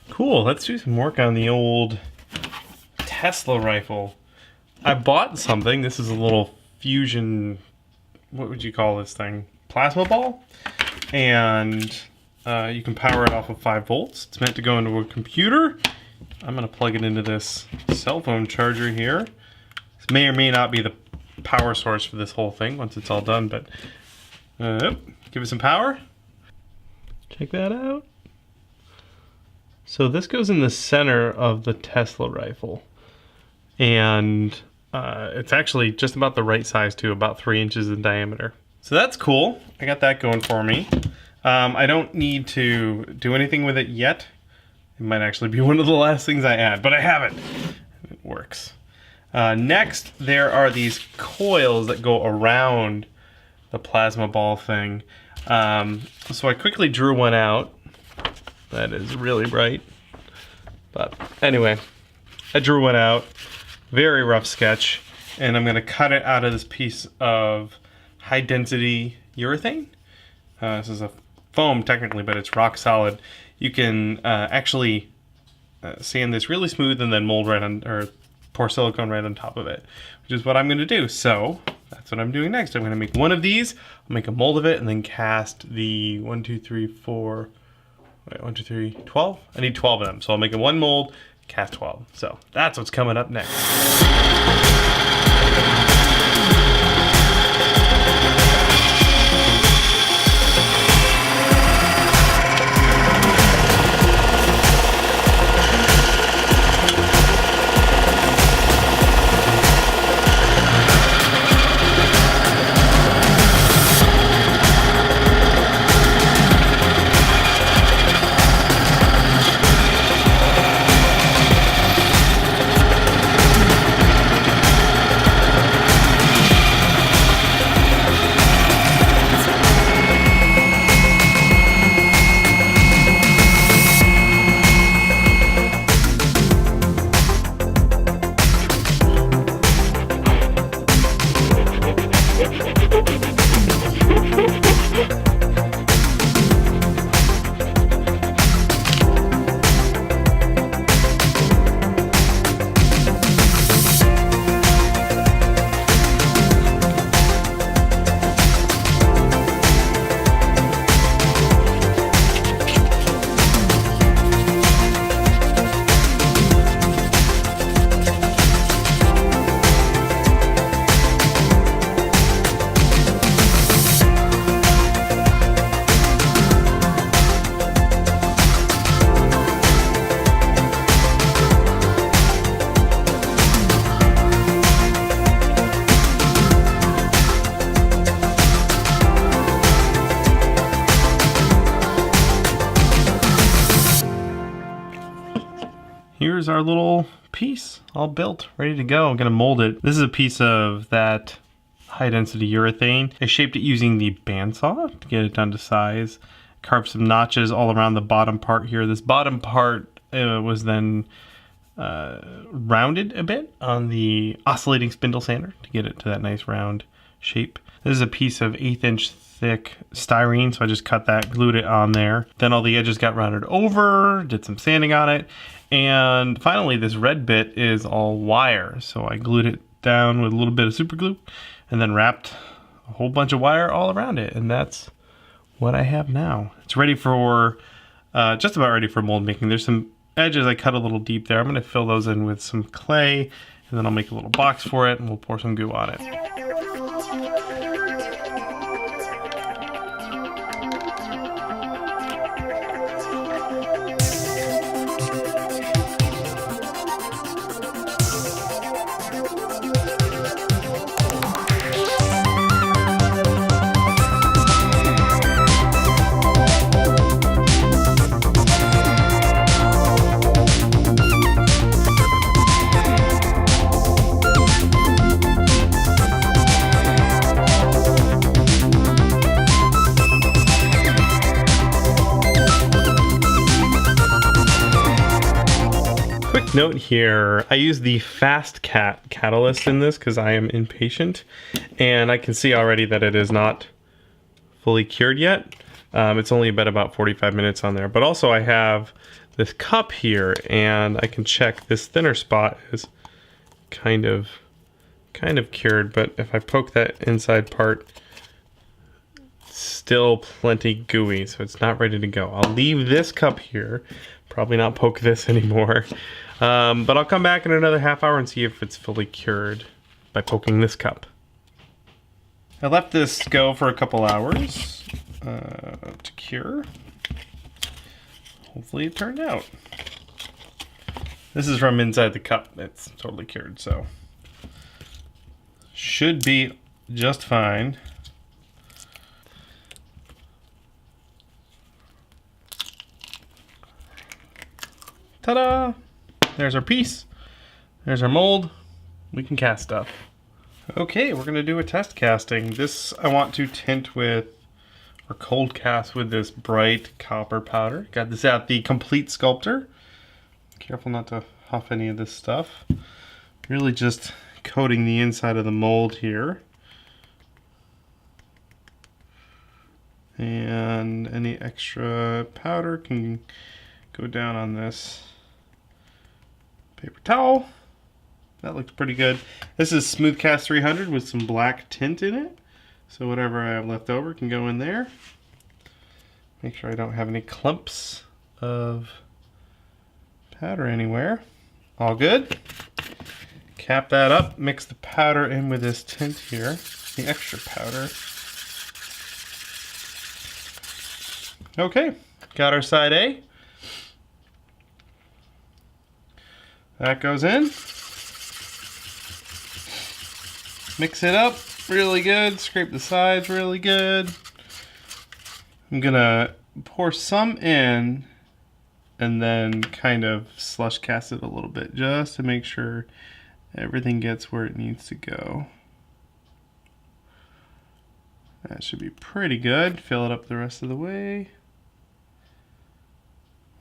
Cool, let's do some work on the old Tesla rifle. I bought something. This is a little fusion, what would you call this thing? Plasma ball? And you can power it off of 5 volts. It's meant to go into a computer. I'm going to plug it into this cell phone charger here. This may or may not be the power source for this whole thing once it's all done, but give it some power. Check that out. So this goes in the center of the Tesla rifle, and it's actually just about the right size too, about 3 inches in diameter. So that's cool. I got that going for me. I don't need to do anything with it yet. It might actually be one of the last things I add, but I have it. It works. Next, there are these coils that go around the plasma ball thing. So I quickly drew one out. That is really bright. But anyway, I drew one out. Very rough sketch. And I'm going to cut it out of this piece of high density urethane. This is a foam technically, but it's rock solid. You can actually sand this really smooth and then mold right on, or pour silicone right on top of it, which is what I'm going to do. So that's what I'm doing next. I'm going to make one of these, I'll make a mold of it, and then cast the 1, 2, 3, 4. Wait, 1, 2, 3, 12? I need 12 of them. So I'll make a 1 mold, cast 12. So that's what's coming up next. Here's our little piece all built, ready to go. I'm gonna mold it. This is a piece of that high density urethane. I shaped it using the bandsaw to get it down to size. Carved some notches all around the bottom part here. This bottom part was then rounded a bit on the oscillating spindle sander to get it to that nice round shape. This is a piece of 1/8 inch thick styrene, so I just cut that, glued it on there. Then all the edges got rounded over, did some sanding on it, and finally this red bit is all wire. So I glued it down with a little bit of super glue and then wrapped a whole bunch of wire all around it, and that's what I have now. It's ready for, just about ready for mold making. There's some edges I cut a little deep there. I'm gonna fill those in with some clay, and then I'll make a little box for it and we'll pour some goo on it. Note here, I use the Fast Cat catalyst in this because I am impatient, and I can see already that it is not fully cured yet. It's only been about 45 minutes on there. But also I have this cup here, and I can check this thinner spot is kind of cured, but if I poke that inside part, still plenty gooey, so it's not ready to go. I'll leave this cup here, probably not poke this anymore, but I'll come back in another half hour and see if it's fully cured by poking this cup. I left this go for a couple hours to cure. Hopefully it turned out. This is from inside the cup. It's totally cured, so should be just fine. Ta-da! There's our piece. There's our mold. We can cast stuff. Okay, we're gonna do a test casting. This I want to tint with, or cold cast with, this bright copper powder. Got this at the Complete Sculptor. Careful not to huff any of this stuff. Really just coating the inside of the mold here. And any extra powder can go down on this paper towel. That looks pretty good. This is Smooth Cast 300 with some black tint in it. So whatever I have left over can go in there. Make sure I don't have any clumps of powder anywhere. All good. Cap that up, mix the powder in with this tint here, the extra powder. Okay, got our side A. That goes in. Mix it up really good, scrape the sides really good. I'm gonna pour some in and then kind of slush cast it a little bit just to make sure everything gets where it needs to go. That should be pretty good. Fill it up the rest of the way.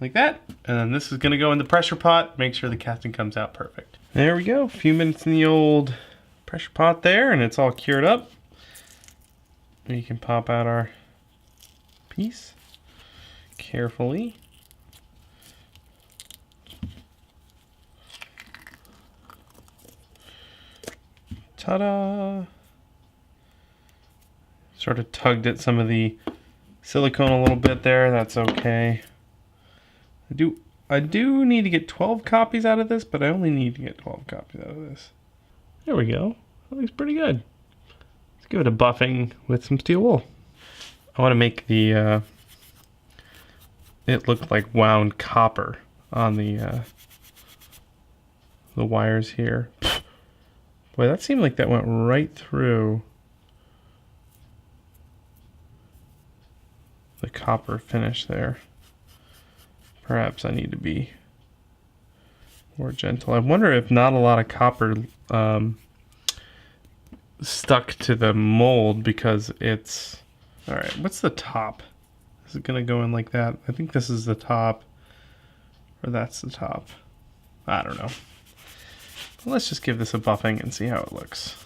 Like that. And then this is gonna go in the pressure pot. Make sure the casting comes out perfect. There we go. A few minutes in the old pressure pot there, and it's all cured up. We can pop out our piece carefully. Ta-da! Sort of tugged at some of the silicone a little bit there. That's okay. I do need to get 12 copies out of this, but I only need to get 12 copies out of this. There we go. That looks pretty good. Let's give it a buffing with some steel wool. I want to make the it look like wound copper on the wires here. Boy, that seemed like that went right through the copper finish there. Perhaps I need to be more gentle. I wonder if not a lot of copper stuck to the mold because it's... Alright, what's the top? Is it going to go in like that? I think this is the top, or that's the top. I don't know. Let's just give this a buffing and see how it looks.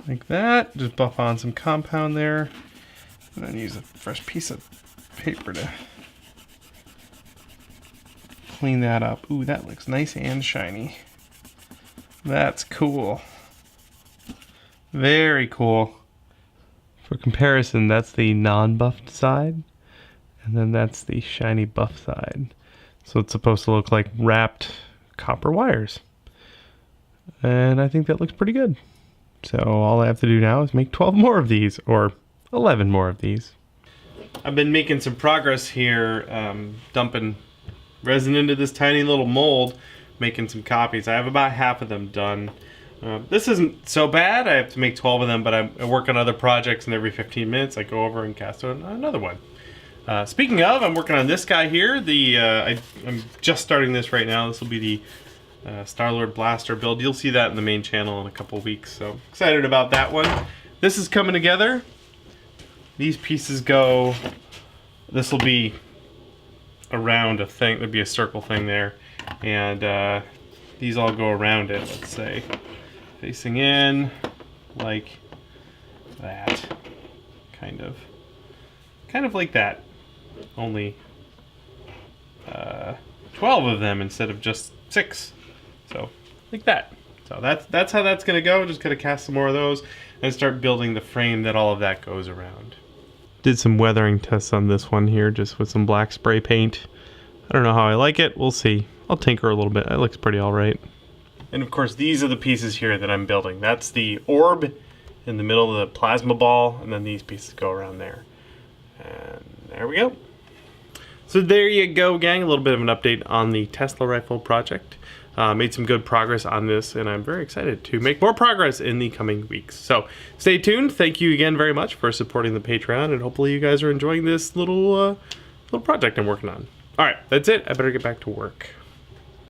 Like that. Just buff on some compound there. And then use a fresh piece of paper to clean that up. Ooh, that looks nice and shiny. That's cool. Very cool. For comparison, that's the non-buffed side. And then that's the shiny buff side. So it's supposed to look like wrapped copper wires. And I think that looks pretty good. So all I have to do now is make 12 more of these, or 11 more of these. I've been making some progress here, dumping resin into this tiny little mold, making some copies. I have about half of them done. This isn't so bad. I have to make 12 of them, but I work on other projects, and every 15 minutes I go over and cast another one. Speaking of, I'm working on this guy here. I'm just starting this right now. This will be the Star-Lord Blaster build. You'll see that in the main channel in a couple weeks, so excited about that one. This is coming together. These pieces go, this will be around a thing, there'd be a circle thing there, and these all go around it, let's say, facing in like that. kind of like that. Only 12 of them instead of just 6. So like that. So that's how that's gonna go. Just gonna cast some more of those and start building the frame that all of that goes around. Did some weathering tests on this one here, just with some black spray paint. I don't know how I like it. We'll see. I'll tinker a little bit. It looks pretty all right. And of course, these are the pieces here that I'm building. That's the orb in the middle of the plasma ball, and then these pieces go around there. And there we go. So there you go, gang. A little bit of an update on the Tesla rifle project. Made some good progress on this, and I'm very excited to make more progress in the coming weeks. So stay tuned. Thank you again very much for supporting the Patreon, and hopefully you guys are enjoying this little project I'm working on. All right, that's it. I better get back to work.